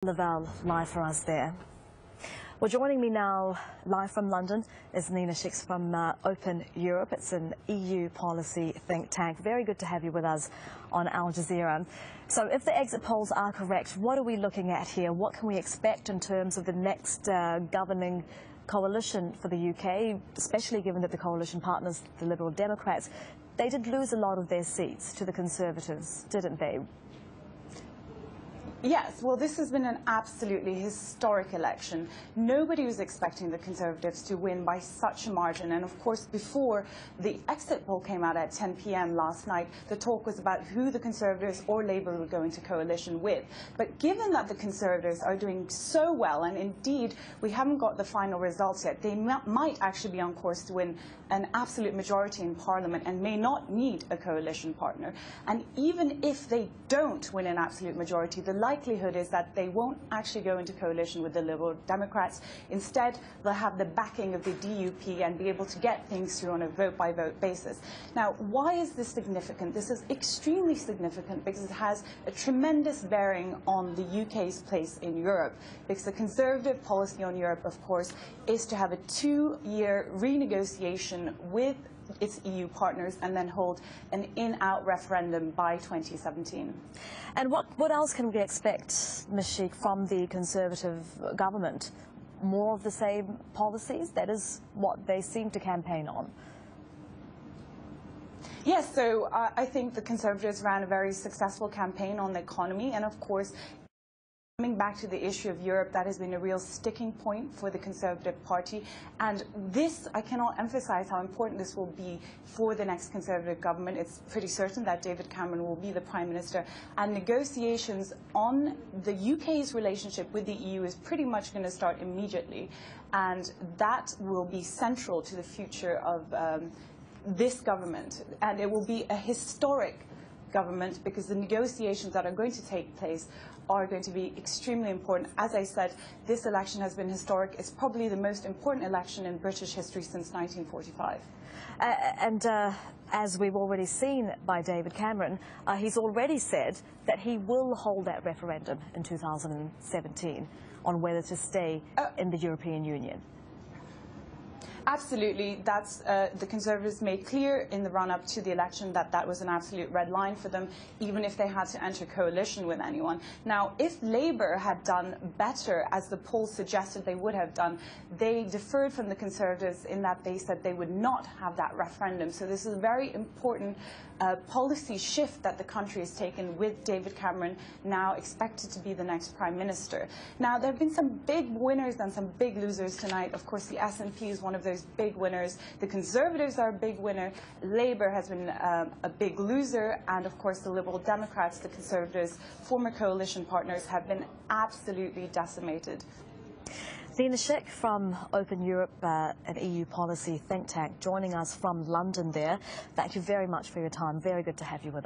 Laval live for us there. Well, joining me now live from London is Nina Schick from Open Europe. It's an EU policy think tank. Very good to have you with us on Al Jazeera. So if the exit polls are correct, what are we looking at here? What can we expect in terms of the next governing coalition for the UK, especially given that the coalition partners, the Liberal Democrats, they did lose a lot of their seats to the Conservatives, didn't they? Yes, well, this has been an absolutely historic election. Nobody was expecting the Conservatives to win by such a margin. And of course, before the exit poll came out at 10 p.m. last night, the talk was about who the Conservatives or Labour would go into coalition with. But given that the Conservatives are doing so well, and indeed we haven't got the final results yet, they might actually be on course to win an absolute majority in Parliament and may not need a coalition partner. And even if they don't win an absolute majority, the likelihood is that they won't actually go into coalition with the Liberal Democrats. Instead, they'll have the backing of the DUP and be able to get things through on a vote-by-vote basis. Now, why is this significant? This is extremely significant because it has a tremendous bearing on the UK's place in Europe. Because the Conservative policy on Europe, of course, is to have a 2-year renegotiation with its EU partners and then hold an in-out referendum by 2017. And what else can we expect, Ms. Schick, from the Conservative government? More of the same policies? That is what they seem to campaign on. Yes, so I think the Conservatives ran a very successful campaign on the economy, and of course, coming back to the issue of Europe, that has been a real sticking point for the Conservative Party. And this, I cannot emphasize how important this will be for the next Conservative government. It's pretty certain that David Cameron will be the Prime Minister. And negotiations on the UK's relationship with the EU is pretty much going to start immediately. And that will be central to the future of this government. And it will be a historic government because the negotiations that are going to take place are going to be extremely important. As I said, this election has been historic. It's probably the most important election in British history since 1945. As we've already seen by David Cameron, he's already said that he will hold that referendum in 2017 on whether to stay in the European Union. Absolutely. That's the Conservatives made clear in the run-up to the election that that was an absolute red line for them, even if they had to enter coalition with anyone. Now, if Labour had done better, as the polls suggested they would have done, they deferred from the Conservatives in that they said they would not have that referendum. So this is a very important policy shift that the country has taken with David Cameron now expected to be the next Prime Minister. Now, there have been some big winners and some big losers tonight. Of course, the SNP is one of those big winners. The Conservatives are a big winner. Labour has been a big loser. And, of course, the Liberal Democrats, the Conservatives, former coalition partners, have been absolutely decimated. Nina Schick from Open Europe, an EU policy think tank, joining us from London there. Thank you very much for your time. Very good to have you with us.